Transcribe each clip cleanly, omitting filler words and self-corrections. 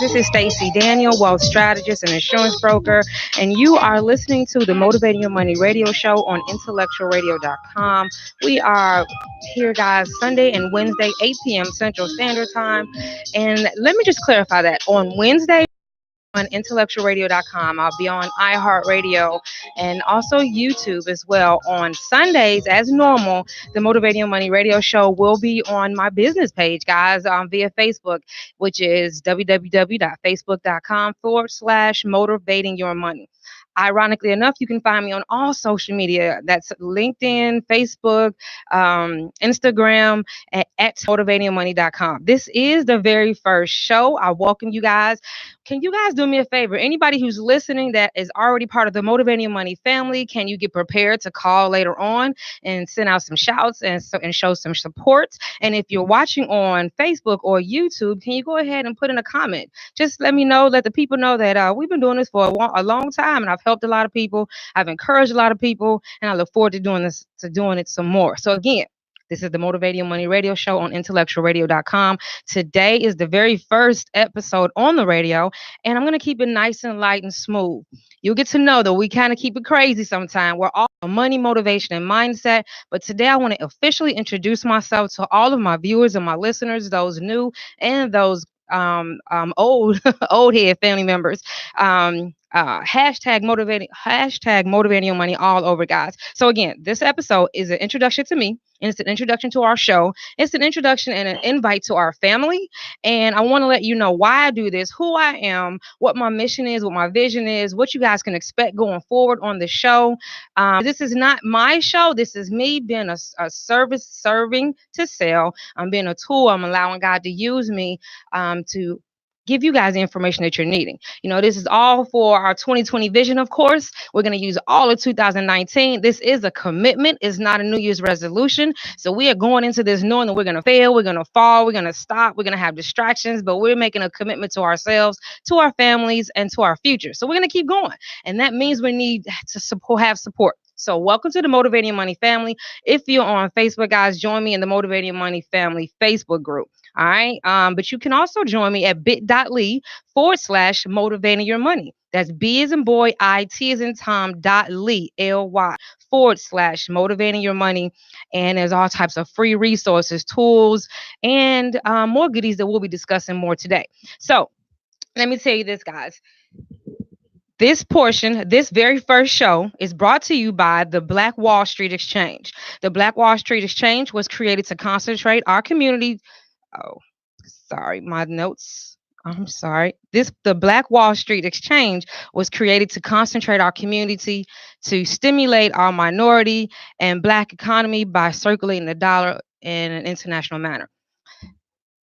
This is Stacy Daniel, wealth strategist and insurance broker, and you are listening to the Motivating Your Money radio show on IntellectualRadio.com. We are here, guys, Sunday and Wednesday, 8 p.m. Central Standard Time. And let me just clarify that on Wednesday, on intellectualradio.com. I'll be on iHeartRadio and also YouTube as well. On Sundays, as normal, the Motivating Your Money radio show will be on my business page, guys, via Facebook, which is www.facebook.com/motivating your money. Ironically enough, you can find me on all social media. That's LinkedIn, Facebook, Instagram, at motivatingmoney.com. This is the very first show. I welcome you guys. Can you guys do me a favor? Anybody who's listening that is already part of the Motivating Your Money family, can you get prepared to call later on and send out some shouts and show some support? And if you're watching on Facebook or YouTube, can you go ahead and put in a comment? Just let me know, let the people know that we've been doing this for a long time, and I've helped a lot of people. I've encouraged a lot of people, and I look forward to doing it some more. So again, this is the Motivating Your Money radio show on IntellectualRadio.com. Today is the very first episode on the radio, and I'm going to keep it nice and light and smooth. You'll get to know that we kind of keep it crazy sometimes. We're all money, motivation, and mindset. But today I want to officially introduce myself to all of my viewers and my listeners, those new and those old old head family members. Hashtag motivating your money all over, guys. So again, this episode is an introduction to me, and it's an introduction to our show. It's an introduction and an invite to our family. And I want to let you know why I do this, who I am, what my mission is, what my vision is, what you guys can expect going forward on the show. This is not my show. This is me being a service serving to sell. I'm being a tool. I'm allowing God to use me to give you guys the information that you're needing. You know, this is all for our 2020 vision, of course. We're going to use all of 2019. This is a commitment. It's not a New Year's resolution. So we are going into this knowing that we're going to fail, we're going to fall, we're going to stop, we're going to have distractions, but we're making a commitment to ourselves, to our families, and to our future. So we're going to keep going. And that means we need to have support. So welcome to the Motivating Money family. If you're on Facebook, guys, join me in the Motivating Money family Facebook group. All right. But you can also join me at bit.ly/motivating your money. That's B as in boy, I-T as in Tom, .ly, L-Y, /motivating your money. And there's all types of free resources, tools, and more goodies that we'll be discussing more today. So let me tell you this, guys. This very first show is brought to you by the Black Wall Street Exchange. The Black Wall Street Exchange was created to concentrate our community. Oh, sorry, my notes. I'm sorry. The Black Wall Street Exchange was created to concentrate our community, to stimulate our minority and Black economy by circulating the dollar in an international manner.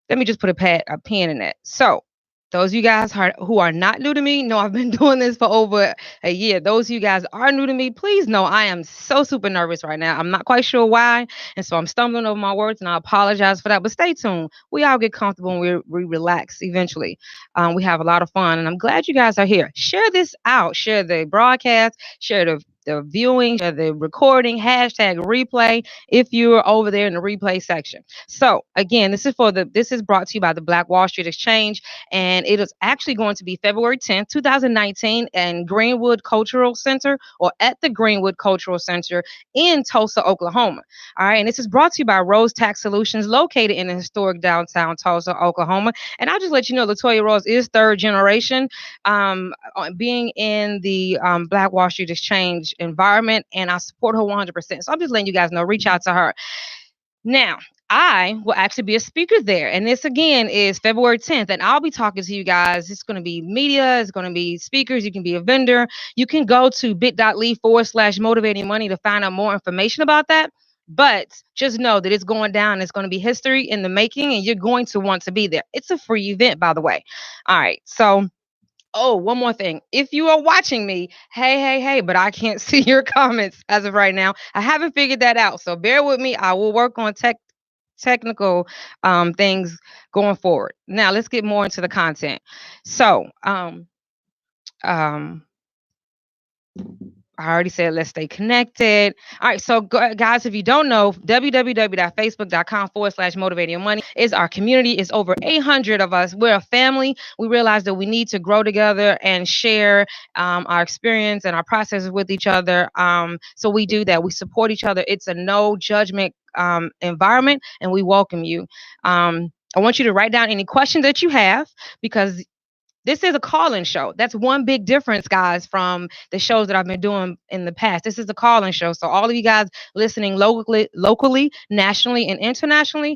Let me just put a pen in that. So, those of you guys who are not new to me, know I've been doing this for over a year. Those of you guys are new to me, please know I am so super nervous right now. I'm not quite sure why, and so I'm stumbling over my words, and I apologize for that. But stay tuned. We all get comfortable and we relax eventually. We have a lot of fun, and I'm glad you guys are here. Share this out. Share the broadcast. Share the viewing, share the recording, hashtag replay if you're over there in the replay section. So again, this is brought to you by the Black Wall Street Exchange, and it is actually going to be February 10th, 2019 in Greenwood Cultural Center, or at the Greenwood Cultural Center in Tulsa, Oklahoma. All right, and this is brought to you by Rose Tax Solutions, located in the historic downtown Tulsa, Oklahoma. And I'll just let you know, Latoya Rose is third generation, being in the Black Wall Street Exchange environment, and I support her 100%. So I'm just letting you guys know, reach out to her. Now, I will actually be a speaker there, and this again is February 10th, and I'll be talking to you guys. It's going to be media, it's going to be speakers, you can be a vendor. You can go to bit.ly/motivating money to find out more information about that. But just know that it's going down. It's going to be history in the making, and you're going to want to be there. It's a free event, by the way. All right, so oh, one more thing. If you are watching me, hey, but I can't see your comments as of right now. I haven't figured that out. So bear with me. I will work on technical things going forward. Now, let's get more into the content. So, I already said let's stay connected. All right, so guys, if you don't know, www.facebook.com/motivating money is our community. It's over 800 of us. We're a family. We realize that we need to grow together and share our experience and our processes with each other. So we do that. We support each other. It's a no judgment environment, and we welcome you. I want you to write down any questions that you have because this is a call-in show. That's one big difference, guys, from the shows that I've been doing in the past. This is a call-in show. So all of you guys listening locally, nationally, and internationally,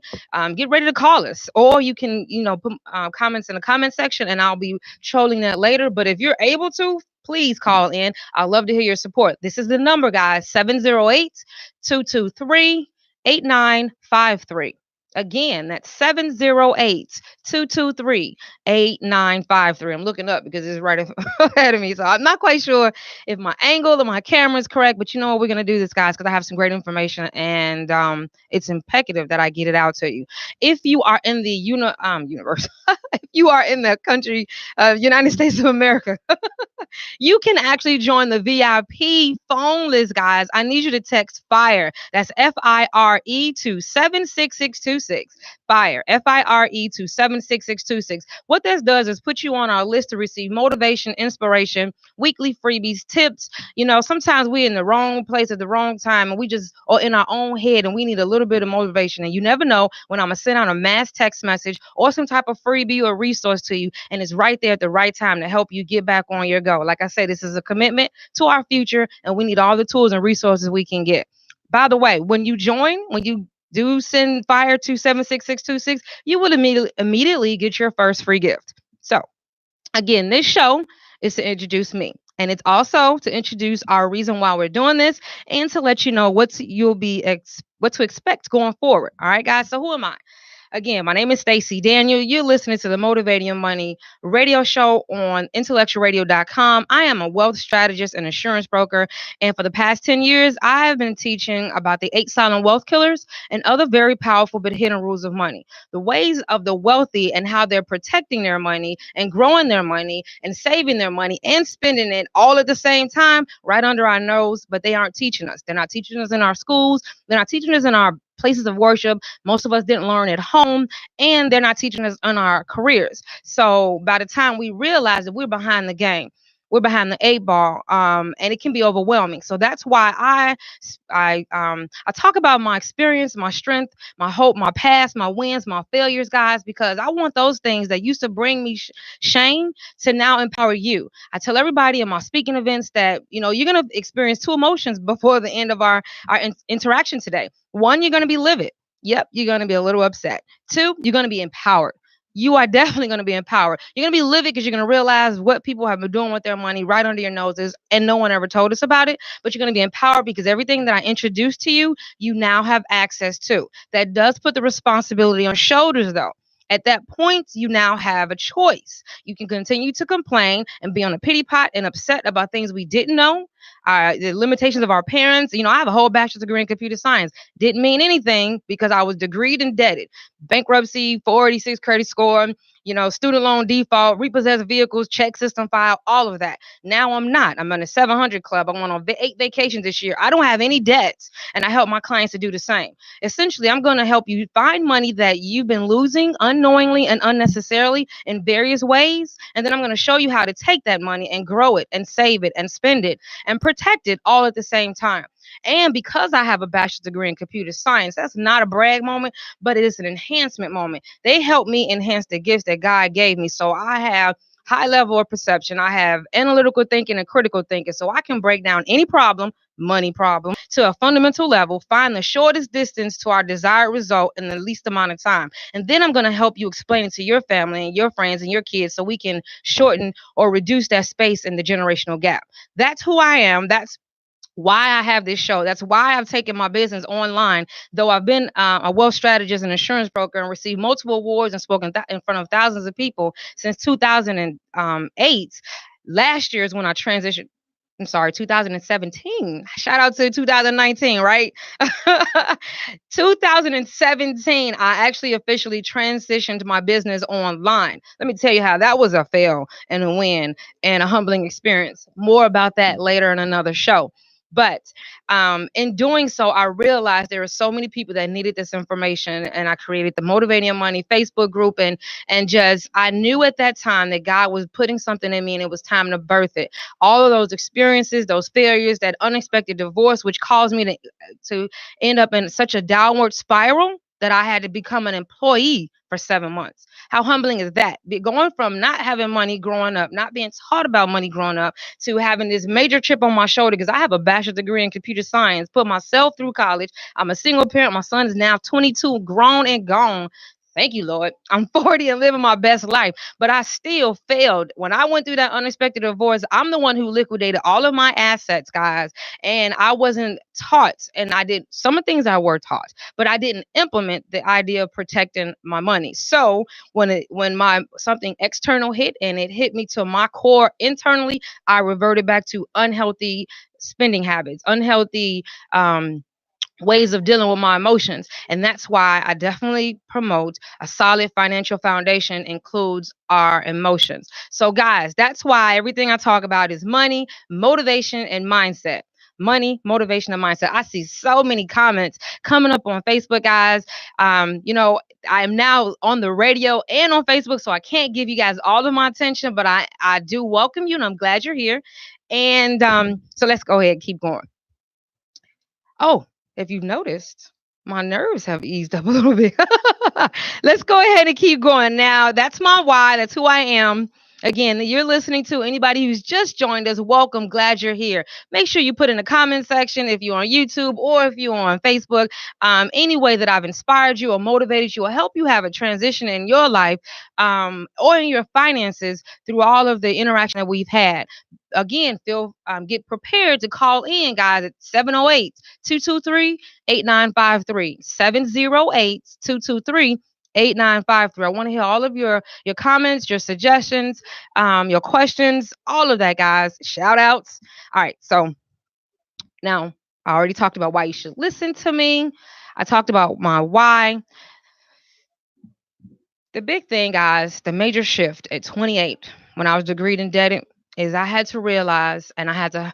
get ready to call us. Or you can, put comments in the comment section, and I'll be trolling that later. But if you're able to, please call in. I'd love to hear your support. This is the number, guys, 708-223-8953. Again, that's 708-223-8953. I'm looking up because it's right ahead of me. So I'm not quite sure if my angle or my camera is correct, but you know what? We're going to do this, guys, because I have some great information and it's imperative that I get it out to you. If you are in the universe, if you are in the country of United States of America, you can actually join the VIP phone list, guys. I need you to text FIRE. That's FIRE to 76626. FIRE. FIRE to 76626. What this does is put you on our list to receive motivation, inspiration, weekly freebies, tips. Sometimes we're in the wrong place at the wrong time and we just are in our own head and we need a little bit of motivation. And you never know when I'm going to send out a mass text message or some type of freebie or resource to you. And it's right there at the right time to help you get back on your go. Like I said, this is a commitment to our future and we need all the tools and resources we can get. By the way, when you do send FIRE to 76626, you will immediately get your first free gift. So again, this show is to introduce me. And it's also to introduce our reason why we're doing this and to let you know what to expect going forward. All right, guys. So who am I? Again, my name is Stacey Daniel. You're listening to the Motivating Your Money radio show on IntellectualRadio.com. I am a wealth strategist and insurance broker. And for the past 10 years, I have been teaching about the 8 silent wealth killers and other very powerful but hidden rules of money. The ways of the wealthy and how they're protecting their money and growing their money and saving their money and spending it all at the same time right under our nose. But they aren't teaching us. They're not teaching us in our schools. They're not teaching us in our places of worship. Most of us didn't learn at home, and they're not teaching us in our careers. So by the time we realize that we're behind the game, we're behind the 8 ball, and it can be overwhelming. So that's why I talk about my experience, my strength, my hope, my past, my wins, my failures, guys, because I want those things that used to bring me shame to now empower you. I tell everybody in my speaking events that you're gonna experience 2 emotions before the end of our interaction today. 1, you're gonna be livid. Yep, you're gonna be a little upset. 2, you're gonna be empowered. You are definitely going to be empowered. You're going to be livid because you're going to realize what people have been doing with their money right under your noses and no one ever told us about it. But you're going to be empowered because everything that I introduced to you, you now have access to. That does put the responsibility on shoulders, though. At that point, you now have a choice. You can continue to complain and be on a pity pot and upset about things we didn't know, the limitations of our parents. I have a whole bachelor's degree in computer science. Didn't mean anything because I was degreed and indebted. Bankruptcy, 486 credit score, student loan default, repossessed vehicles, check system file, all of that. Now I'm not. I'm in a 700 club. I went on 8 vacations this year. I don't have any debts, and I help my clients to do the same. Essentially, I'm going to help you find money that you've been losing unknowingly and unnecessarily in various ways, and then I'm going to show you how to take that money and grow it and save it and spend it and protect it all at the same time. And because I have a bachelor's degree in computer science, that's not a brag moment, but it is an enhancement moment. They help me enhance the gifts that God gave me. So I have high level of perception. I have analytical thinking and critical thinking. So I can break down any problem, money problem, to a fundamental level, find the shortest distance to our desired result in the least amount of time. And then I'm going to help you explain it to your family and your friends and your kids so we can shorten or reduce that space in the generational gap. That's who I am. That's why I have this show. That's why I've taken my business online. Though I've been a wealth strategist and insurance broker and received multiple awards and spoken in front of thousands of people since 2008. Last year is when I transitioned. I'm sorry, 2017. Shout out to 2019, right? 2017, I actually officially transitioned my business online. Let me tell you how that was a fail and a win and a humbling experience. More about that later in another show. But in doing so, I realized there were so many people that needed this information, and I created the Motivating Your Money Facebook group, and just I knew at that time that God was putting something in me, and it was time to birth it. All of those experiences, those failures, that unexpected divorce, which caused me to end up in such a downward spiral that I had to become an employee for 7 months. How humbling is that? Going from not having money growing up, not being taught about money growing up, to having this major chip on my shoulder because I have a bachelor's degree in computer science, put myself through college. I'm a single parent. My son is now 22, grown and gone. Thank you, Lord. I'm 40 and living my best life, but I still failed. When I went through that unexpected divorce, I'm the one who liquidated all of my assets, guys. And I wasn't taught, and I did some of the things I were taught, but I didn't implement the idea of protecting my money. So when my something external hit and it hit me to my core internally, I reverted back to unhealthy spending habits, unhealthy ways of dealing with my emotions. And that's why I definitely promote a solid financial foundation includes our emotions. So, guys, that's why everything I talk about is money, motivation, and mindset. Money, motivation, and mindset. I see so many comments coming up on Facebook, guys. I am now on the radio and on Facebook, so I can't give you guys all of my attention, but I do welcome you, and I'm glad you're here. And so let's go ahead and keep going. Oh, if you've noticed, my nerves have eased up a little bit. Let's go ahead and keep going. Now, that's my why. That's who I am. Again, you're listening to anybody who's just joined us. Welcome. Glad you're here. Make sure you put in the comment section if you're on YouTube or if you're on Facebook, any way that I've inspired you or motivated you or help you have a transition in your life or in your finances through all of the interaction that we've had. Again, get prepared to call in, guys, at 708-223-8953. 708-223-8953. I want to hear all of your comments, your suggestions, your questions, all of that, guys. Shout outs. All right. So now I already talked about why you should listen to me. I talked about my why. The big thing, guys, the major shift at 28 when I was degree indebted is I had to realize and I had to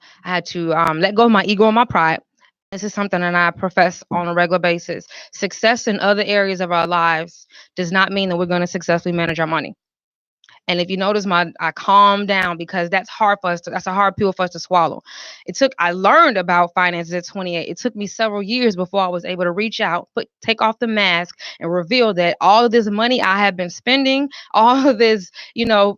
let go of my ego and my pride. This is something that I profess on a regular basis. Success in other areas of our lives does not mean that we're going to successfully manage our money. And if you notice I calmed down because that's a hard pill for us to swallow. I learned about finances at 28. It took me several years before I was able to reach out, take off the mask and reveal that all of this money I have been spending, all of this, the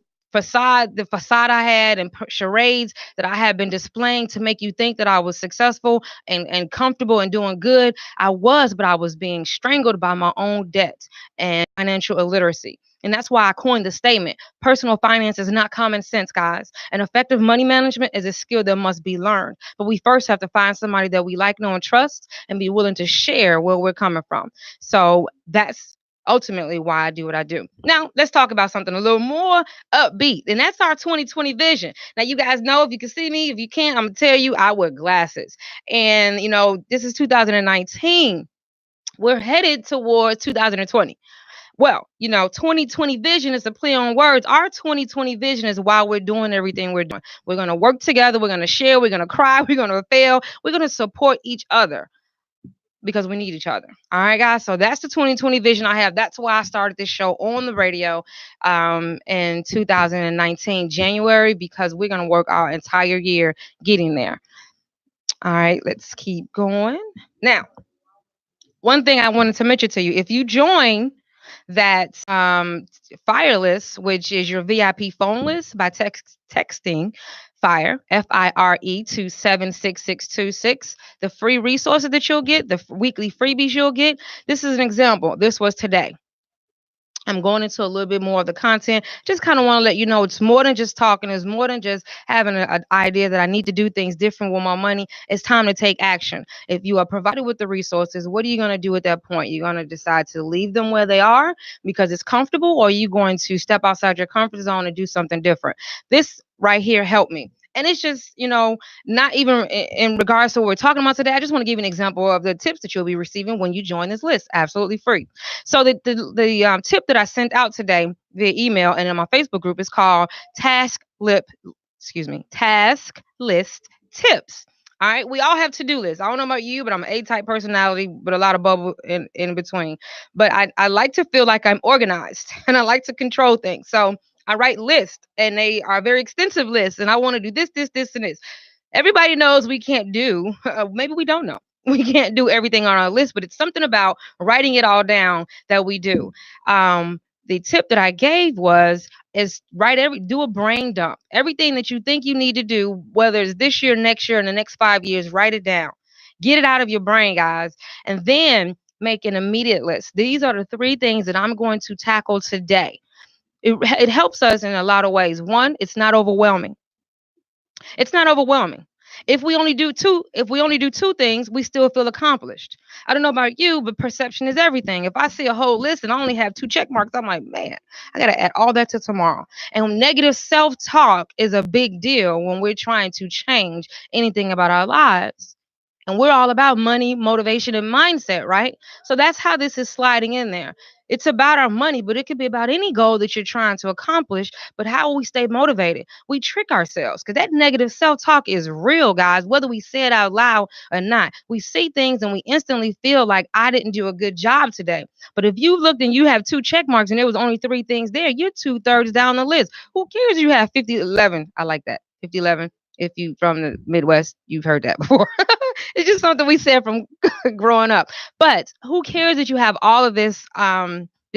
facade I had and charades that I had been displaying to make you think that I was successful and comfortable and doing good. But I was being strangled by my own debt and financial illiteracy. And that's why I coined the statement personal finance is not common sense, guys. And effective money management is a skill that must be learned. But we first have to find somebody that we like, know, and trust and be willing to share where we're coming from. So that's ultimately why I do what I do. Now, let's talk about something a little more upbeat. And that's our 2020 vision. Now, you guys know if you can see me, if you can't, I'm going to tell you I wear glasses. And, this is 2019. We're headed towards 2020. Well, 2020 vision is a play on words. Our 2020 vision is why we're doing everything we're doing. We're going to work together. We're going to share. We're going to cry. We're going to fail. We're going to support each other because we need each other. All right, guys. So that's the 2020 vision I have. That's why I started this show on the radio in 2019, January, because we're going to work our entire year getting there. All right, let's keep going. Now, one thing I wanted to mention to you, if you join that fire list, which is your VIP phone list by texting FIRE, FIRE to 76626. The free resources that you'll get, the weekly freebies you'll get. This is an example. This was today. I'm going into a little bit more of the content. Just kind of want to let you know it's more than just talking. It's more than just having an idea that I need to do things different with my money. It's time to take action. If you are provided with the resources, what are you going to do at that point? You're going to decide to leave them where they are because it's comfortable, or are you going to step outside your comfort zone and do something different? This right here helped me. And it's just, not even in regards to what we're talking about today. I just want to give you an example of the tips that you'll be receiving when you join this list, absolutely free. So the tip that I sent out today via email and in my Facebook group is called task list tips. All right, we all have to-do lists. I don't know about you, but I'm an A-type personality, but a lot of bubble in between. But I like to feel like I'm organized and I like to control things. So I write lists, and they are very extensive lists, and I want to do this, this, this, and this. Everybody knows we can't do, maybe we don't know. We can't do everything on our list, but it's something about writing it all down that we do. The tip that I gave is do a brain dump. Everything that you think you need to do, whether it's this year, next year, in the next 5 years, write it down. Get it out of your brain, guys. And then make an immediate list. These are the 3 things that I'm going to tackle today. It helps us in a lot of ways. One, it's not overwhelming. It's not overwhelming. If we only do two things, we still feel accomplished. I don't know about you, but perception is everything. If I see a whole list and I only have 2 check marks, I'm like, man, I gotta add all that to tomorrow. And negative self-talk is a big deal when we're trying to change anything about our lives. And we're all about money, motivation, and mindset, right? So that's how this is sliding in there. It's about our money, but it could be about any goal that you're trying to accomplish. But how will we stay motivated? We trick ourselves because that negative self talk is real, guys, whether we say it out loud or not. We see things and we instantly feel like I didn't do a good job today. But if you looked and you have 2 check marks and there was only 3 things there, you're 2/3 down the list. Who cares if you have 50/11? I like that. 50/11. If you from the Midwest, you've heard that before. It's just something we said from growing up. But who cares that you have all of this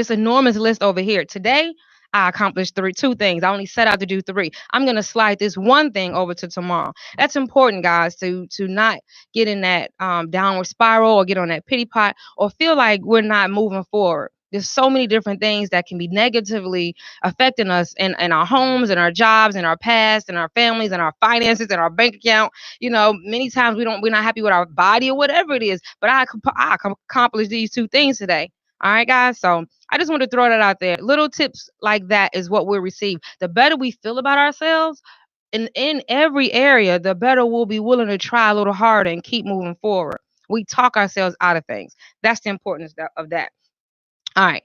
enormous list over here? Today, I accomplished 2 things. I only set out to do 3. I'm gonna slide this one thing over to tomorrow. That's important, guys, to not get in that downward spiral or get on that pity pot or feel like we're not moving forward. There's so many different things that can be negatively affecting us in our homes, in our jobs, in our past, in our families, in our finances, in our bank account. Many times we're not happy with our body or whatever it is. But I accomplished these 2 things today. All right, guys. So I just want to throw that out there. Little tips like that is what we'll receive. The better we feel about ourselves in every area, the better we'll be willing to try a little harder and keep moving forward. We talk ourselves out of things. That's the importance of that. All right.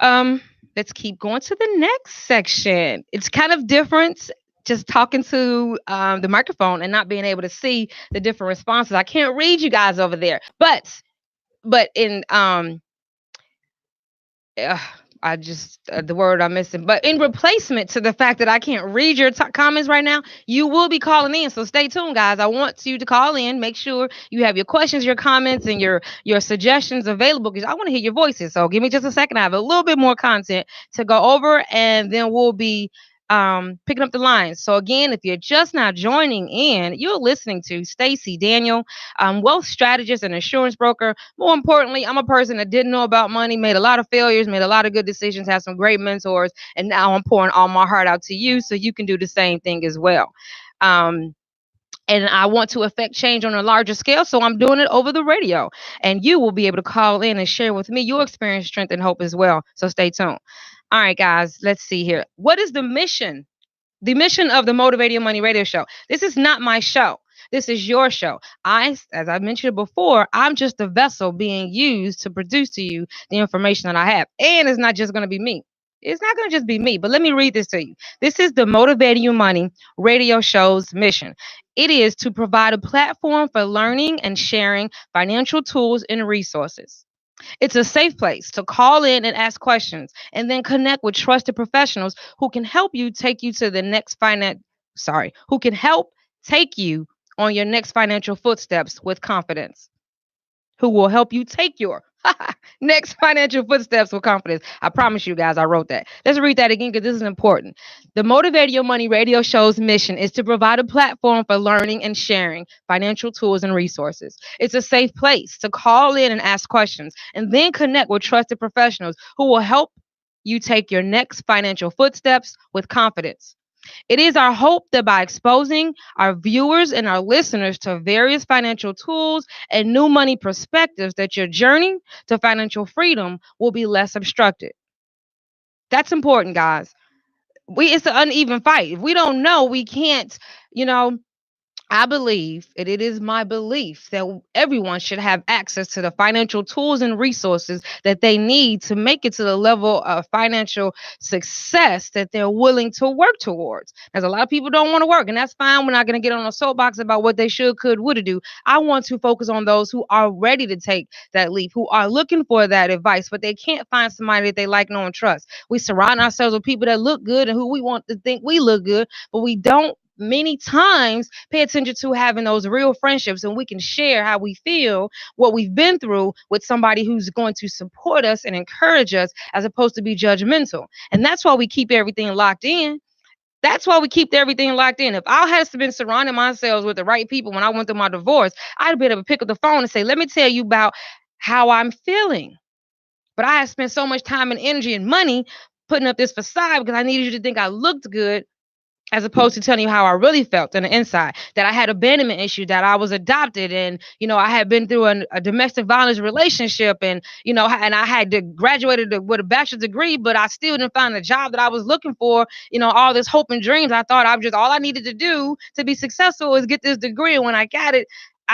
Um, let's keep going to the next section. It's kind of different just talking to the microphone and not being able to see the different responses. I can't read you guys over there, but in uh, I just the word I'm missing. But in replacement to the fact that I can't read your comments right now, you will be calling in. So stay tuned, guys. I want you to call in. Make sure you have your questions, your comments, and your suggestions available because I want to hear your voices. So give me just a second. I have a little bit more content to go over, and then we'll be picking up the lines. So again, if you're just now joining in, you're listening to Stacey Daniel, wealth strategist and insurance broker. More importantly, I'm a person that didn't know about money, made a lot of failures, made a lot of good decisions, had some great mentors, and now I'm pouring all my heart out to you so you can do the same thing as well. And I want to affect change on a larger scale, so I'm doing it over the radio. And you will be able to call in and share with me your experience, strength, and hope as well. So stay tuned. All right, guys, let's see here. What is the mission? The mission of the Motivating Money Radio Show. This is not my show. This is your show. As I mentioned before, I'm just a vessel being used to produce to you the information that I have. And it's not just going to be me. It's not going to just be me, but let me read this to you. This is the Motivating You Money Radio Show's mission. It is to provide a platform for learning and sharing financial tools and resources. It's a safe place to call in and ask questions and then connect with trusted professionals who can help you take you to the next who can help take you on your next financial footsteps with confidence. Who will help you take your next financial footsteps with confidence. I promise you guys, I wrote that. Let's read that again because this is important. The Motivate Your Money Radio Show's mission is to provide a platform for learning and sharing financial tools and resources. It's a safe place to call in and ask questions and then connect with trusted professionals who will help you take your next financial footsteps with confidence. It is our hope that by exposing our viewers and our listeners to various financial tools and new money perspectives, that your journey to financial freedom will be less obstructed. That's important, guys. It's an uneven fight. If we don't know, we can't, you know, I believe, and it is my belief, that everyone should have access to the financial tools and resources that they need to make it to the level of financial success that they're willing to work towards. There's a lot of people don't want to work, and that's fine. We're not going to get on a soapbox about what they should, could, would do. I want to focus on those who are ready to take that leap, who are looking for that advice, but they can't find somebody that they like, know, and trust. We surround ourselves with people that look good and who we want to think we look good, but we don't many times pay attention to having those real friendships, and we can share how we feel, what we've been through, with somebody who's going to support us and encourage us, as opposed to be judgmental. And that's why we keep everything locked in. That's why we keep everything locked in. If I had been surrounding myself with the right people when I went through my divorce, I'd be able to pick up the phone and say, let me tell you about how I'm feeling. But I had spent so much time and energy and money putting up this facade because I needed you to think I looked good, as opposed to telling you how I really felt on the inside, that I had abandonment issue, that I was adopted, and I had been through a domestic violence relationship, and and I had graduated with a bachelor's degree, but I still didn't find the job that I was looking for. All this hope and dreams. I thought all I needed to do to be successful was get this degree, and when I got it,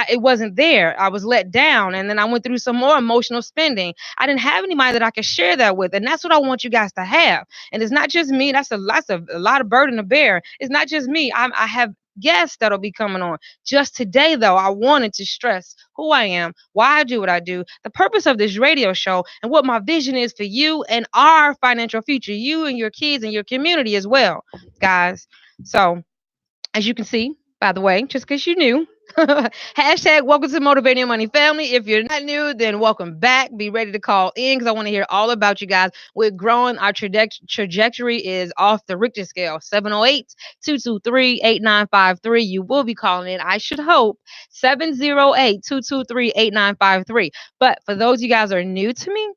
it wasn't there. I was let down, and then I went through some more emotional spending. I didn't have anybody that I could share that with, and that's what I want you guys to have. And it's not just me. That's a lot of burden to bear. It's not just me. I have guests that'll be coming on. Just today, though, I wanted to stress who I am, why I do what I do, the purpose of this radio show, and what my vision is for you and our financial future, you and your kids and your community as well, guys. So, as you can see, by the way, just because you knew, hashtag welcome to Motivating Your Money family. If you're not new, then welcome back. Be ready to call in because I want to hear all about you guys. We're growing. Our trajectory is off the Richter scale. 708-223-8953. You will be calling in, I should hope. 708-223-8953. But for those of you guys who are new to me,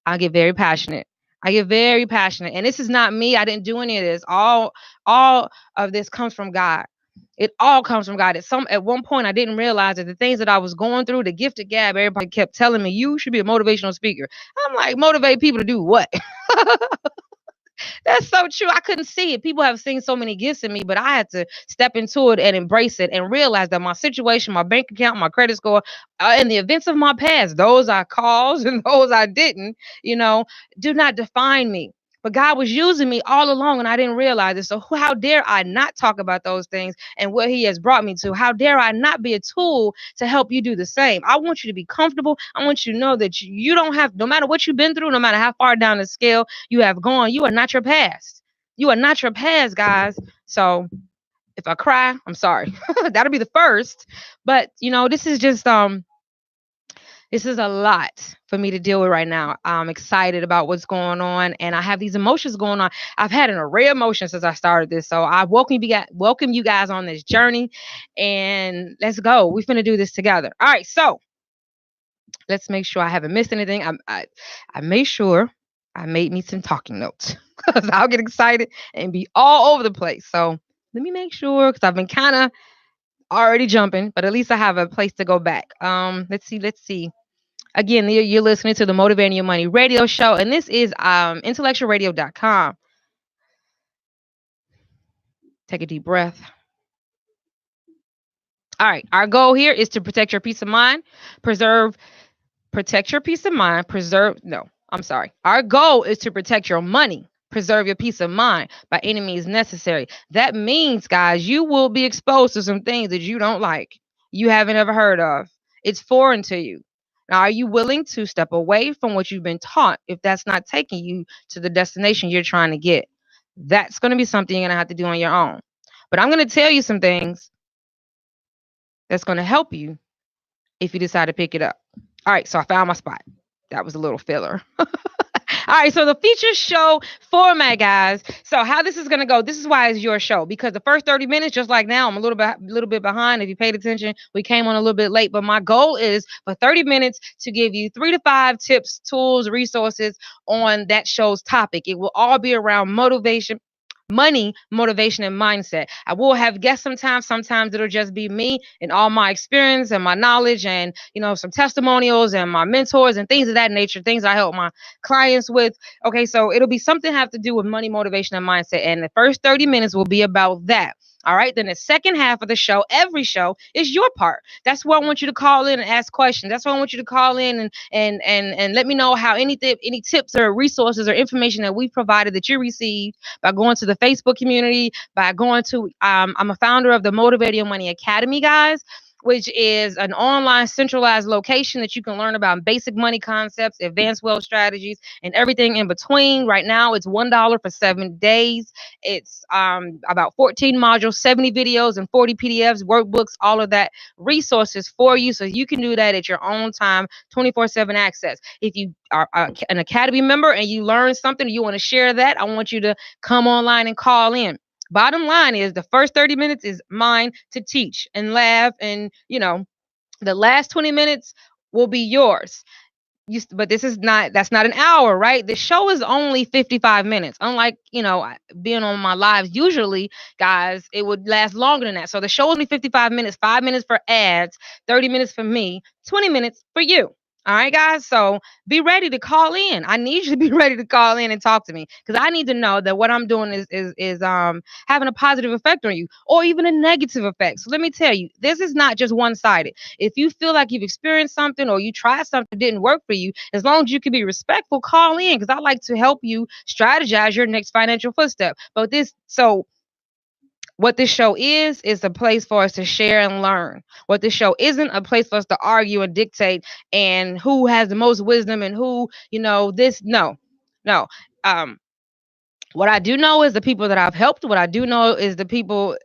I get very passionate. I get very passionate. And this is not me. I didn't do any of this. All of this comes from God. It all comes from God. At one point I didn't realize that the things that I was going through, the gift of gab, everybody kept telling me, you should be a motivational speaker. I'm like, motivate people to do what? That's so true. I couldn't see it. People have seen so many gifts in me, but I had to step into it and embrace it and realize that my situation, my bank account, my credit score, and the events of my past, those I caused and those I didn't, do not define me. But God was using me all along and I didn't realize it. So how dare I not talk about those things and what he has brought me to? How dare I not be a tool to help you do the same? I want you to be comfortable. I want you to know that you don't have, no matter what you've been through, no matter how far down the scale you have gone, you are not your past. You are not your past, guys. So if I cry, I'm sorry. That'll be the first. But this is just this is a lot for me to deal with right now. I'm excited about what's going on, and I have these emotions going on. I've had an array of emotions since I started this, so I welcome you guys on this journey, and let's go. We're finna do this together. All right, so let's make sure I haven't missed anything. I made sure I made me some talking notes because I'll get excited and be all over the place. So let me make sure because I've been kind of already jumping, but at least I have a place to go back. Let's see. Again, you're listening to the Motivating Your Money radio show, and this is IntellectualRadio.com. Take a deep breath. All right, our goal here is to protect your peace of mind, protect your peace of mind, Our goal is to protect your money, preserve your peace of mind by any means necessary. That means, guys, you will be exposed to some things that you don't like, you haven't ever heard of. It's foreign to you. Now, are you willing to step away from what you've been taught if that's not taking you to the destination you're trying to get? That's going to be something you're going to have to do on your own. But I'm going to tell you some things that's going to help you if you decide to pick it up. All right, so I found my spot. That was a little filler. All right, so the feature show format, guys. So how this is going to go, this is why it's your show, because the first 30 minutes, just like now, I'm a little bit behind. If you paid attention, we came on a little bit late, but my goal is for 30 minutes to give you 3 to 5 tips, tools, resources on that show's topic. It will all be around motivation, money, motivation, and mindset. I will have guests sometimes. Sometimes it'll just be me and all my experience and my knowledge and, some testimonials and my mentors and things of that nature, things I help my clients with. Okay, so it'll be something have to do with money, motivation, and mindset. And the first 30 minutes will be about that. All right. Then the second half of the show, every show, is your part. That's why I want you to call in and ask questions. That's why I want you to call in and let me know how any tips or resources or information that we've provided that you received by going to the Facebook community, by going to I'm a founder of the Motivating Your Money Academy, guys, which is an online centralized location that you can learn about basic money concepts, advanced wealth strategies, and everything in between. Right now, it's $1 for 7 days. It's about 14 modules, 70 videos, and 40 PDFs, workbooks, all of that resources for you. So you can do that at your own time, 24/7 access. If you are an Academy member and you learn something, you want to share that, I want you to come online and call in. Bottom line is the first 30 minutes is mine to teach and laugh. And, the last 20 minutes will be yours. But that's not an hour, right? The show is only 55 minutes. Unlike, being on my lives, usually, guys, it would last longer than that. So the show is only 55 minutes, 5 minutes for ads, 30 minutes for me, 20 minutes for you. All right, guys. So be ready to call in. I need you to be ready to call in and talk to me because I need to know that what I'm doing is having a positive effect on you or even a negative effect. So let me tell you, this is not just one sided. If you feel like you've experienced something or you tried something that didn't work for you, as long as you can be respectful, call in because I like to help you strategize your next financial footstep. What this show is a place for us to share and learn. What this show isn't a place for us to argue and dictate and who has the most wisdom and who, this. No, no. Um, what I do know is the people that I've helped. What I do know is the people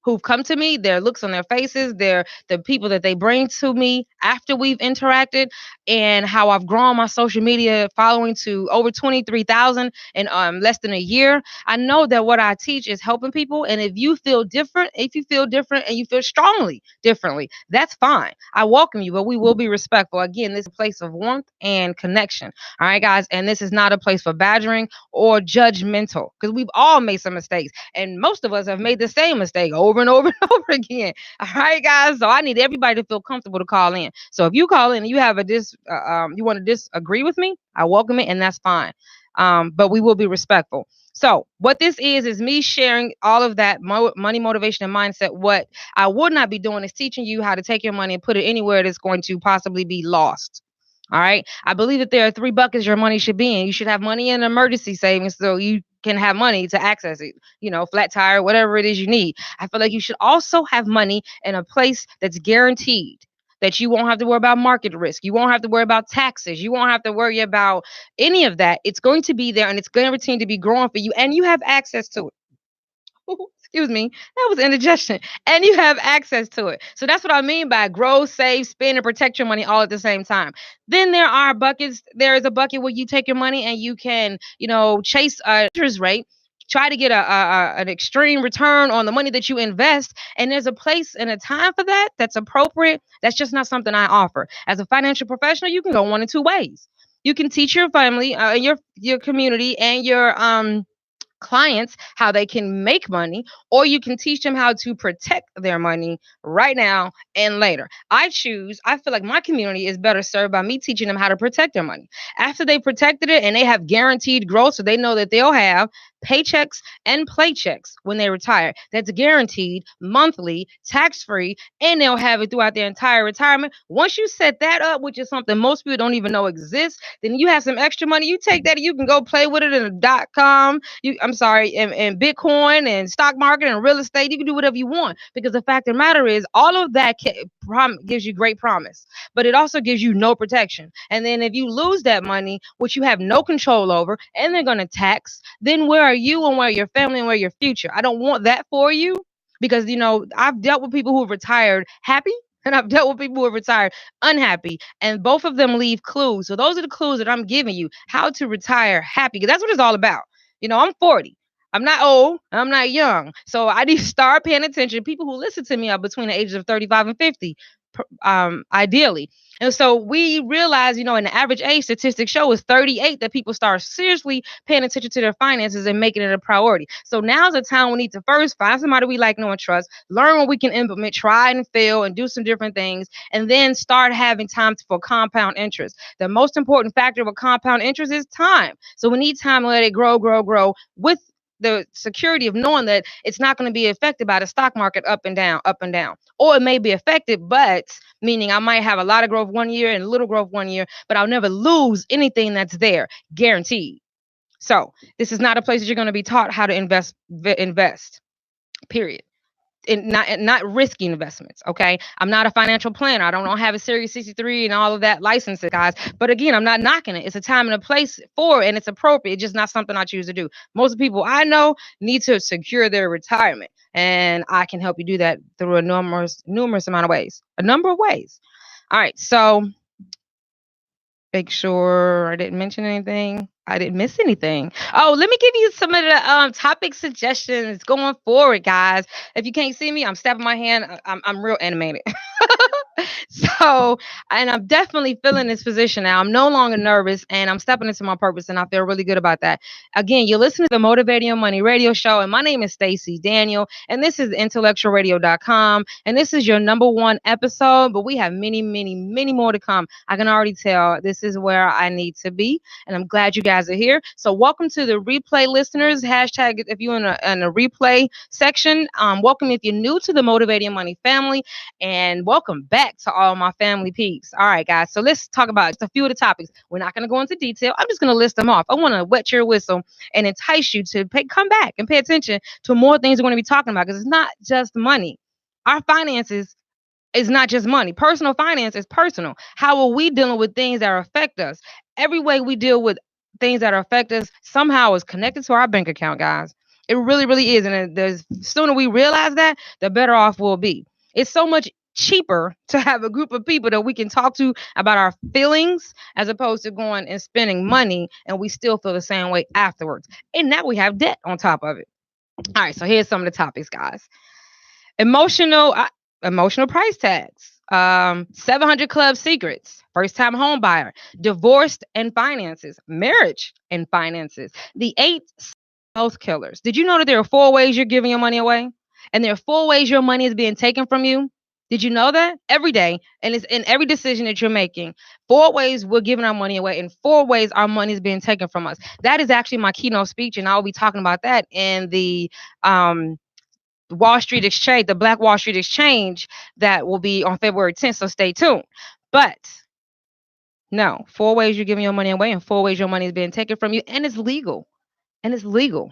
who've come to me, their looks on their faces, the people that they bring to me after we've interacted, and how I've grown my social media following to over 23,000 in less than a year. I know that what I teach is helping people. And if you feel different and you feel strongly differently, that's fine. I welcome you, but we will be respectful. Again, this is a place of warmth and connection. All right, guys. And this is not a place for badgering or judgmental because we've all made some mistakes. And most of us have made the same mistake over and over and over again. All right, guys. So I need everybody to feel comfortable to call in. So if you call in and you have you want to disagree with me, I welcome it, and that's fine. But we will be respectful. So what this is me sharing all of that money, motivation, and mindset. What I would not be doing is teaching you how to take your money and put it anywhere that's going to possibly be lost. All right. I believe that there are 3 buckets your money should be in. You should have money in emergency savings so you can have money to access it, flat tire, whatever it is you need. I feel like you should also have money in a place that's guaranteed that you won't have to worry about market risk. You won't have to worry about taxes. You won't have to worry about any of that. It's going to be there and it's guaranteed to be growing for you and you have access to it. Excuse me, that was indigestion. And you have access to it. So that's what I mean by grow, save, spend, and protect your money all at the same time. Then there are buckets. There is a bucket where you take your money and you can, chase interest rate. Try to get an extreme return on the money that you invest. And there's a place and a time for that that's appropriate. That's just not something I offer. As a financial professional, you can go one of 2 ways. You can teach your family, your community, and your clients how they can make money, or you can teach them how to protect their money right now and later. I feel like my community is better served by me teaching them how to protect their money. After they protected it and they have guaranteed growth, so they know that they'll have paychecks and playchecks when they retire. That's guaranteed, monthly, tax-free, and they'll have it throughout their entire retirement. Once you set that up, which is something most people don't even know exists, then you have some extra money. You take that and you can go play with it in a .com, in Bitcoin and stock market and real estate. You can do whatever you want because the fact of the matter is all of that gives you great promise, but it also gives you no protection. And then if you lose that money, which you have no control over, and they're going to tax, then where are you and where your family and where your future? I don't want that for you because, I've dealt with people who have retired happy and I've dealt with people who have retired unhappy, and both of them leave clues. So those are the clues that I'm giving you how to retire happy because that's what it's all about. I'm 40. I'm not old. I'm not young. So I need to start paying attention. People who listen to me are between the ages of 35 and 50. ideally. And so we realize, in the average age, statistics show is 38 that people start seriously paying attention to their finances and making it a priority. So now's the time we need to first find somebody we like, know, and trust, learn what we can implement, try and fail, and do some different things, and then start having time for compound interest. The most important factor with compound interest is time. So we need time to let it grow, grow, grow with the security of knowing that it's not going to be affected by the stock market up and down, up and down. Or it may be affected, but meaning I might have a lot of growth one year and little growth one year, but I'll never lose anything that's there, guaranteed. So this is not a place that you're going to be taught how to invest, period. Not risky investments. Okay, I'm not a financial planner. I don't have a Series 63 and all of that licenses, guys. But again, I'm not knocking it. It's a time and a place for it, and it's appropriate. It's just not something I choose to do. Most people I know need to secure their retirement, and I can help you do that through a numerous amount of ways, a number of ways. All right, so make sure I didn't mention anything. I didn't miss anything. Oh, let me give you some of the topic suggestions going forward, guys. If you can't see me, I'm stepping my hand. I'm real animated. So, and I'm definitely feeling this position now. I'm no longer nervous and I'm stepping into my purpose and I feel really good about that. Again, you're listening to the Motivating Your Money radio show and my name is Stacy Daniel and this is IntellectualRadio.com and this is your number one episode, but we have many, many, many more to come. I can already tell this is where I need to be and I'm glad you guys are here. So welcome to the replay listeners. Hashtag if you're in a replay section. Welcome if you're new to the Motivating Your Money family and welcome back to all my family peeps. All right, guys. So let's talk about just a few of the topics. We're not going to go into detail. I'm just going to list them off. I want to wet your whistle and entice you to come back and pay attention to more things we're going to be talking about because it's not just money. Our finances is not just money. Personal finance is personal. How are we dealing with things that affect us? Every way we deal with things that affect us somehow is connected to our bank account, guys. It really, really is. And the sooner we realize that, the better off we'll be. It's so much cheaper to have a group of people that we can talk to about our feelings as opposed to going and spending money and we still feel the same way afterwards. And now we have debt on top of it. All right, so here's some of the topics, guys. Emotional price tags, 700 club secrets, first time home buyer, divorced and finances, marriage and finances, the 8 health killers. Did you know that there are 4 ways you're giving your money away? And there are 4 ways your money is being taken from you? Did you know that? Every day, and it's in every decision that you're making. 4 ways we're giving our money away, and 4 ways our money is being taken from us. That is actually my keynote speech, and I'll be talking about that in the Wall Street Exchange, the Black Wall Street Exchange, that will be on February 10th. So stay tuned. But no, 4 ways you're giving your money away, and 4 ways your money is being taken from you, and it's legal. And it's legal.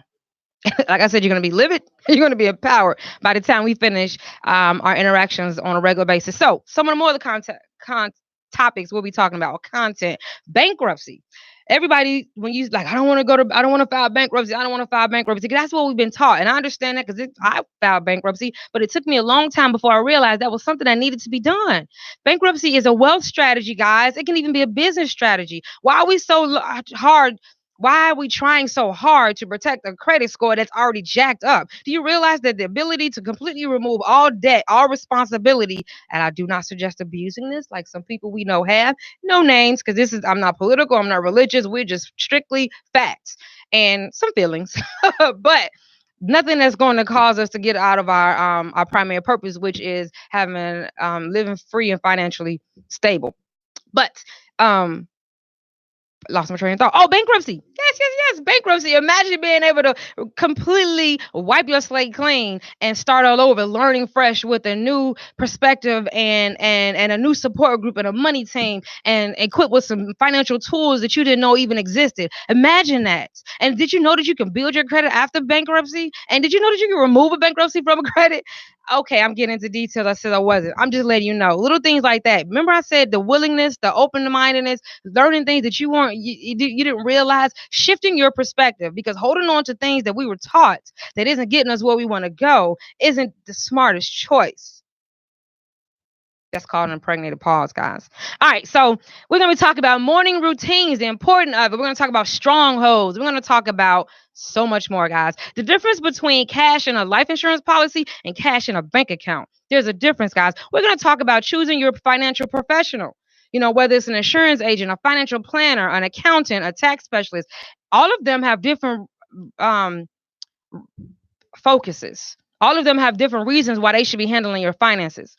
Like I said, you're going to be livid. You're going to be empowered by the time we finish our interactions on a regular basis. So some of the more of the topics we'll be talking about, content, bankruptcy. Everybody, when you like, I don't want to file bankruptcy. I don't want to file bankruptcy. That's what we've been taught. And I understand that because I filed bankruptcy, but it took me a long time before I realized that was something that needed to be done. Bankruptcy is a wealth strategy, guys. It can even be a business strategy. Why are we so hard? Why are we trying so hard to protect a credit score that's already jacked up? Do you realize that the ability to completely remove all debt, all responsibility, and I do not suggest abusing this like some people we know have, no names, because I'm not political, I'm not religious, we're just strictly facts and some feelings, but nothing that's going to cause us to get out of our primary purpose, which is having living free and financially stable. But lost my train of thought. Oh, bankruptcy. Yes. Bankruptcy. Imagine being able to completely wipe your slate clean and start all over, learning fresh with a new perspective and a new support group and a money team and equipped with some financial tools that you didn't know even existed. Imagine that. And did you know that you can build your credit after bankruptcy? And did you know that you can remove a bankruptcy from a credit? Okay, I'm getting into details. I said I wasn't. I'm just letting you know. Little things like that. Remember I said the willingness, the open-mindedness, learning things that you weren't, you didn't realize, shifting your perspective, because holding on to things that we were taught that isn't getting us where we want to go isn't the smartest choice. That's called an impregnated pause, guys. All right, so we're going to be talking about morning routines, the importance of it. We're going to talk about strongholds. We're going to talk about so much more, guys. The difference between cash in a life insurance policy and cash in a bank account. There's a difference, guys. We're going to talk about choosing your financial professional. Whether it's an insurance agent, a financial planner, an accountant, a tax specialist, all of them have different um, focuses. All of them have different reasons why they should be handling your finances.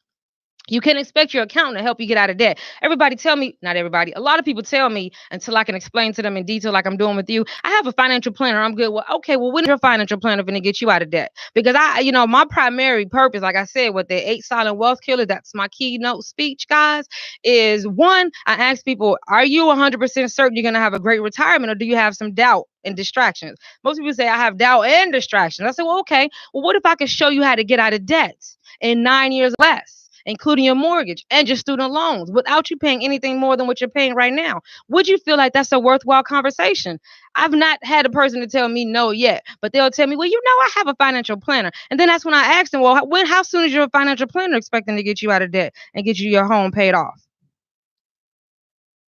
You can expect your accountant to help you get out of debt. Everybody tell me, not everybody, a lot of people tell me until I can explain to them in detail, like I'm doing with you. I have a financial planner. I'm good. Well, okay, well, when is your financial planner going to get you out of debt? Because my primary purpose, like I said, with the 8 silent wealth killers, that's my keynote speech, guys, is one, I ask people, are you 100% certain you're going to have a great retirement, or do you have some doubt and distractions? Most people say I have doubt and distractions. I say, well, okay, well, what if I could show you how to get out of debt in 9 years or less, including your mortgage and your student loans, without you paying anything more than what you're paying right now? Would you feel like that's a worthwhile conversation? I've not had a person to tell me no yet, but they'll tell me, well, I have a financial planner. And then that's when I ask them, well, how soon is your financial planner expecting to get you out of debt and get you your home paid off?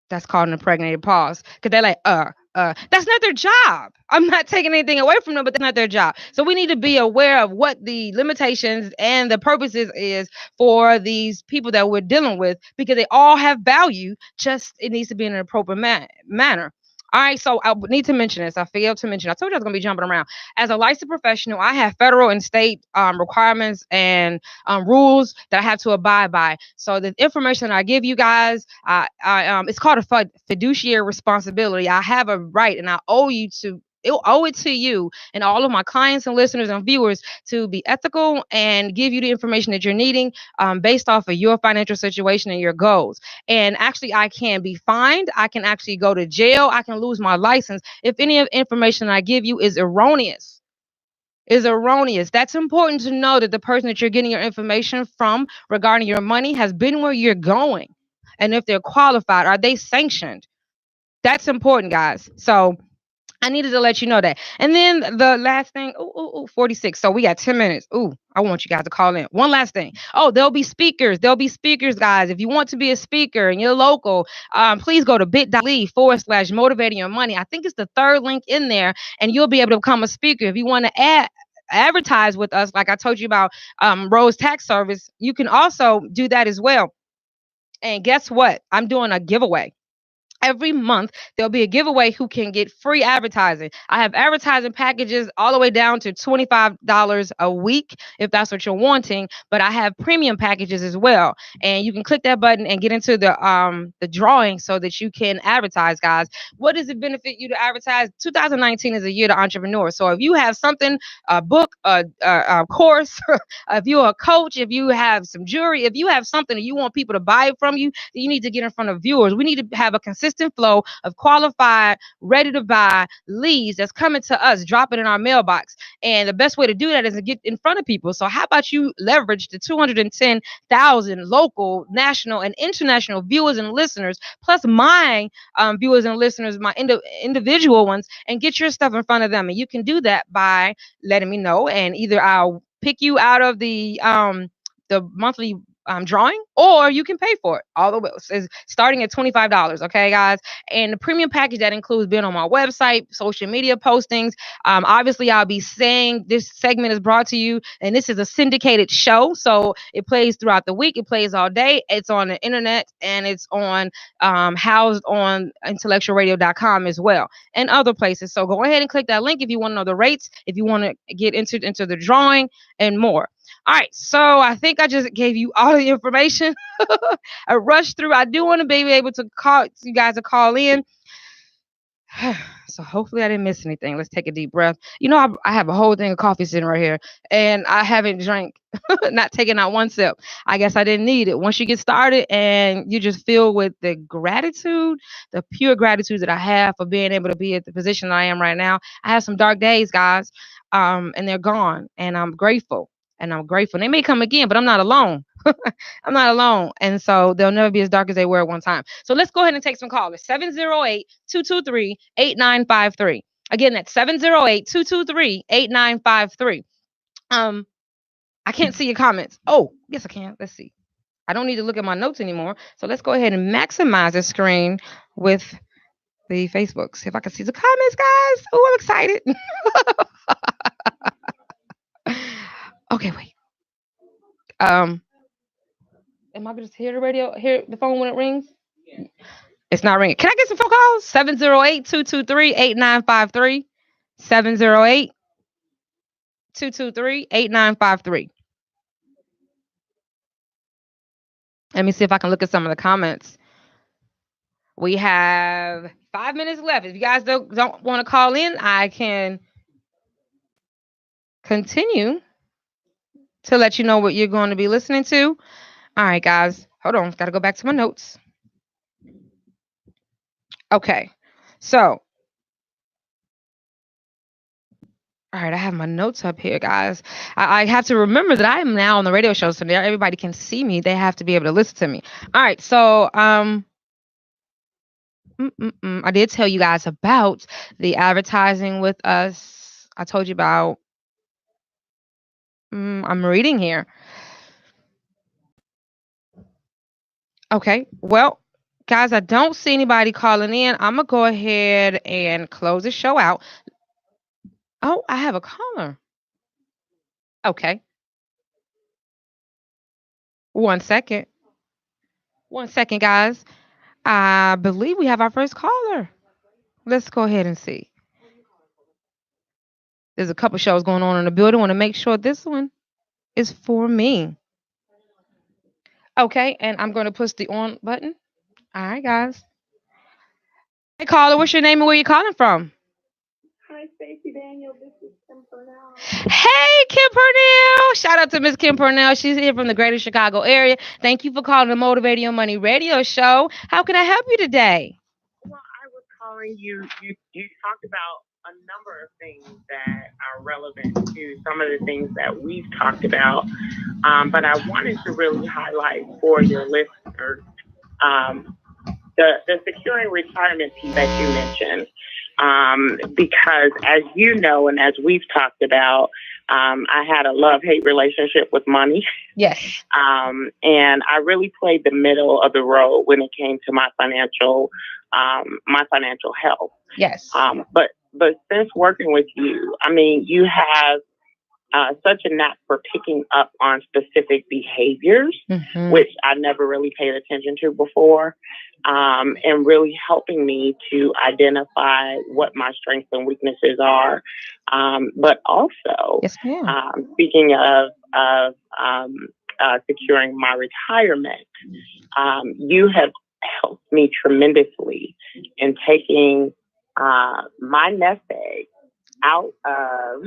That's called an impregnated pause. Because they're like, that's not their job. I'm not taking anything away from them, but that's not their job. So we need to be aware of what the limitations and the purposes is for these people that we're dealing with, because they all have value. Just it needs to be in an appropriate manner. All right, so I need to mention this. I failed to mention. I told you I was going to be jumping around. As a licensed professional, I have federal and state requirements and rules that I have to abide by. So the information I give you guys, it's called a fiduciary responsibility. I have a right, and I owe it to you and all of my clients and listeners and viewers to be ethical and give you the information that you're needing based off of your financial situation and your goals. And actually, I can be fined. I can actually go to jail. I can lose my license if any of the information I give you is erroneous. That's important to know, that the person that you're getting your information from regarding your money has been where you're going. And if they're qualified, are they sanctioned? That's important, guys. So I needed to let you know that. And then the last thing, 46. So we got 10 minutes. I want you guys to call in. One last thing. Oh, there'll be speakers. There'll be speakers, guys. If you want to be a speaker and you're local, please go to bit.ly/motivating your money. I think it's the third link in there, and you'll be able to become a speaker. If you want to advertise with us, like I told you about Rose Tax Service, you can also do that as well. And guess what? I'm doing a giveaway. Every month, there'll be a giveaway who can get free advertising. I have advertising packages all the way down to $25 a week if that's what you're wanting, but I have premium packages as well. And you can click that button and get into the drawing so that you can advertise, guys. What does it benefit you to advertise? 2019 is a year to entrepreneurs. So if you have something, a book, a course, if you're a coach, if you have some jewelry, if you have something that you want people to buy it from you, then you need to get in front of viewers. We need to have a consistent flow of qualified, ready to buy leads that's coming to us, drop it in our mailbox. And the best way to do that is to get in front of people. So how about you leverage the 210,000 local, national, and international viewers and listeners, plus my viewers and listeners, my individual ones, and get your stuff in front of them. And you can do that by letting me know, and either I'll pick you out of the monthly drawing, or you can pay for it all the way. It's starting at $25. Okay, guys. And the premium package that includes being on my website, social media postings. Obviously, I'll be saying this segment is brought to you, and this is a syndicated show, so it plays throughout the week. It plays all day. It's on the internet, and it's on housed on IntellectualRadio.com as well, and other places. So go ahead and click that link if you want to know the rates, if you want to get into the drawing, and more. All right, so I think I just gave you all the information. I rushed through. I do want to be able to call you guys to call in. So hopefully I didn't miss anything. Let's take a deep breath. I have a whole thing of coffee sitting right here, and I haven't drank, not taken out one sip. I guess I didn't need it. Once you get started and you just feel with the gratitude, the pure gratitude that I have for being able to be at the position I am right now. I have some dark days, guys, and they're gone, and I'm grateful. And I'm grateful. They may come again, but I'm not alone. I'm not alone. And so they'll never be as dark as they were at one time. So let's go ahead and take some callers. 708-223-8953. Again, that's 708-223-8953. I can't see your comments. Oh, yes, I can. Let's see. I don't need to look at my notes anymore. So let's go ahead and maximize the screen with the Facebook. See if I can see the comments, guys. Oh, I'm excited. Okay, wait. Um, am I going to hear the phone when it rings? It's not ringing. Can I get some phone calls? 708-223-8953. 708-223-8953. Let me see if I can look at some of the comments. We have 5 minutes left. If you guys don't want to call in, I can continue to let you know what you're going to be listening to. All right, guys. Hold on. Got to go back to my notes. Okay. So, all right, I have my notes up here, guys. I have to remember that I am now on the radio show, so now everybody can see me. They have to be able to listen to me. All right, so I did tell you guys about the advertising with us. I told you about. I'm reading here. Okay, well, guys, I don't see anybody calling in. I'm gonna go ahead and close the show out. Oh, I have a caller. Okay, 1 second. 1 second, guys. I believe we have our first caller. Let's go ahead and see. There's a couple shows going on in the building. Want to make sure this one is for me. Okay, and I'm going to push the on button. All right, guys. Hey, caller, what's your name and where you calling from? Hi, Stacey Daniel. This is Kim Purnell. Hey, Kim Purnell. Shout out to Miss Kim Purnell. She's here from the greater Chicago area. Thank you for calling the Motivating Your Money radio show. How can I help you today? Well, I was calling you. You talked about a number of things that are relevant to some of the things that we've talked about. But I wanted to really highlight for your listeners the securing retirement piece that you mentioned. Because as you know, and as we've talked about, I had a love-hate relationship with money. Yes. And I really played the middle of the road when it came to my financial health. Yes. But since working with you, I mean, you have such a knack for picking up on specific behaviors, which I never really paid attention to before, and really helping me to identify what my strengths and weaknesses are. But also, yes, speaking of securing my retirement, you have helped me tremendously in taking my nest egg out of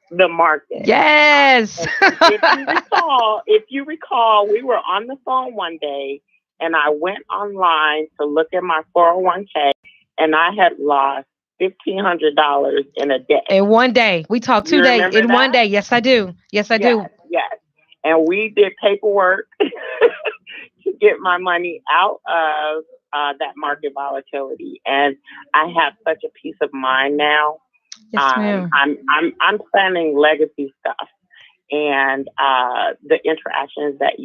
the market. Yes. If you recall, we were on the phone one day and I went online to look at my 401k and I had lost $1,500 in a day. In one day. We talked 2 days in 1 day. Yes, I do. Yes, I do. Yes. And we did paperwork to get my money out of that market volatility. And I have such a peace of mind now. Yes, ma'am. I'm planning legacy stuff, and the interactions that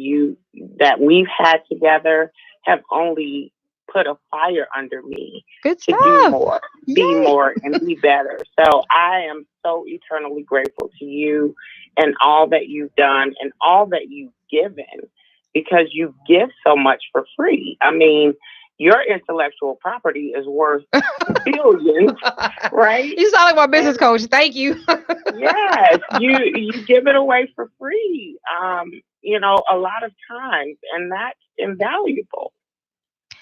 we've had together have only put a fire under me to do more, be more, and be better. So I am so eternally grateful to you and all that you've done and all that you've given, because you give so much for free. I mean, your intellectual property is worth billions, right? You sound like my business coach. Thank you. Yes, you give it away for free, a lot of times, and that's invaluable.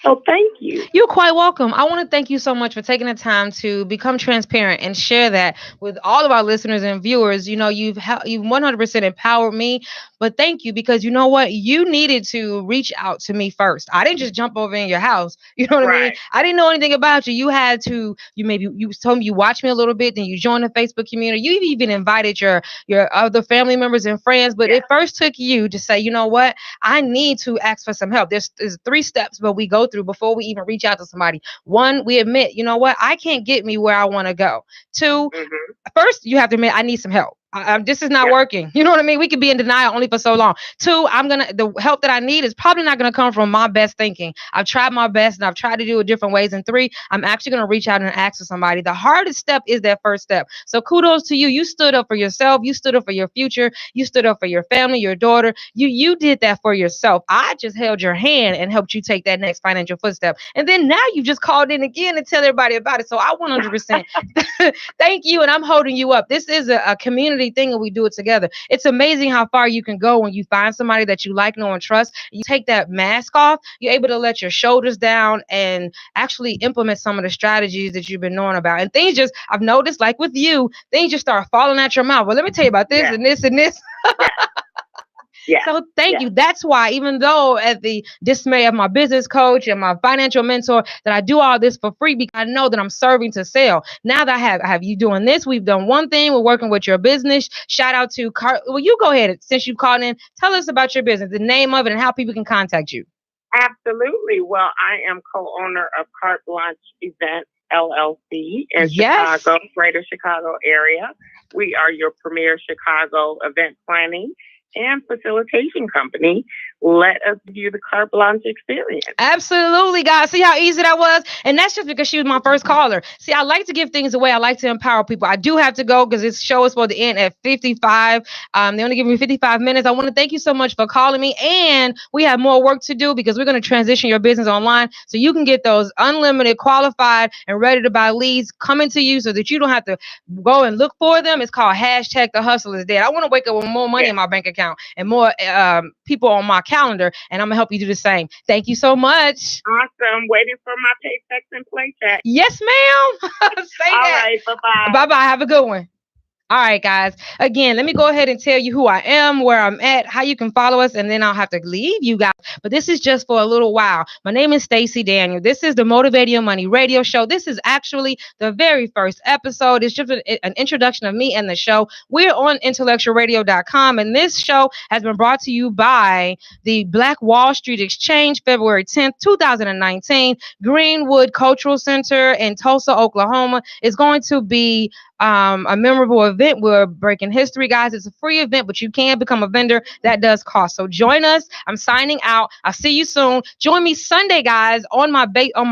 So thank you. You're quite welcome. I want to thank you so much for taking the time to become transparent and share that with all of our listeners and viewers. You know, you've 100% empowered me, but thank you, because you know what? You needed to reach out to me first. I didn't just jump over in your house. You know what I mean? I didn't know anything about you. You had to, you told me you watched me a little bit, then you joined the Facebook community. You even invited your other family members and friends, but it first took you to say, you know what? I need to ask for some help. There's 3 steps, but we go through before we even reach out to somebody. 1, we admit, you know what? I can't get me where I want to go. 2, first you have to admit I need some help. This is not working. You know what I mean? We could be in denial only for so long. Two, the help that I need is probably not going to come from my best thinking. I've tried my best and I've tried to do it different ways. And three, I'm actually going to reach out and ask for somebody. The hardest step is that first step. So kudos to you. You stood up for yourself. You stood up for your future. You stood up for your family, your daughter. You did that for yourself. I just held your hand and helped you take that next financial footstep. And then now you just called in again and tell everybody about it. So I 100% thank you. And I'm holding you up. This is a community thing and we do it together. It's amazing how far you can go when you find somebody that you like, know, and trust. You take that mask off. You're able to let your shoulders down and actually implement some of the strategies that you've been knowing about. And things just, I've noticed, like with you, things just start falling out your mouth. Well, let me tell you about this and this and this. Yeah. So thank you. That's why, even though at the dismay of my business coach and my financial mentor, that I do all this for free because I know that I'm serving to sell. Now that I have you doing this, we've done one thing. We're working with your business. Shout out to Well, you go ahead. Since you called in, tell us about your business, the name of it, and how people can contact you. Absolutely. Well, I am co-owner of Carte Blanche Events LLC in Chicago, Greater Chicago area. We are your premier Chicago event planning and facilitation company. Let us give you the carte blanche experience. Absolutely, guys. See how easy that was? And that's just because she was my first caller. See, I like to give things away. I like to empower people. I do have to go because this show is supposed to end at 55. They only give me 55 minutes. I want to thank you so much for calling me. And we have more work to do because we're going to transition your business online so you can get those unlimited, qualified, and ready to buy leads coming to you so that you don't have to go and look for them. It's called #The Hustle is Dead. I want to wake up with more money in my bank account and more people on my calendar, and I'm gonna help you do the same. Thank you so much. Awesome. Waiting for my paychecks and play check. Yes, ma'am. Say all that. Right. Bye-bye. Bye-bye. Have a good one. All right, guys. Again, let me go ahead and tell you who I am, where I'm at, how you can follow us, and then I'll have to leave you guys. But this is just for a little while. My name is Stacey Daniel. This is the Motivating Your Money radio show. This is actually the very first episode. It's just an introduction of me and the show. We're on IntellectualRadio.com, and this show has been brought to you by the Black Wall Street Exchange, February 10th, 2019. Greenwood Cultural Center in Tulsa, Oklahoma is going to be a memorable event. We're breaking history, guys. It's a free event, but you can become a vendor. That does cost. So join us. I'm signing out. I'll see you soon. Join me Sunday, guys, on my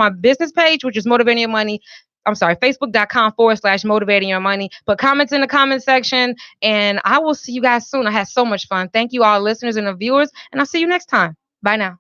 business page, which is Motivating Your Money. I'm sorry, Facebook.com/Motivating Your Money. Put comments in the comment section, and I will see you guys soon. I had so much fun. Thank you, all listeners and the viewers, and I'll see you next time. Bye now.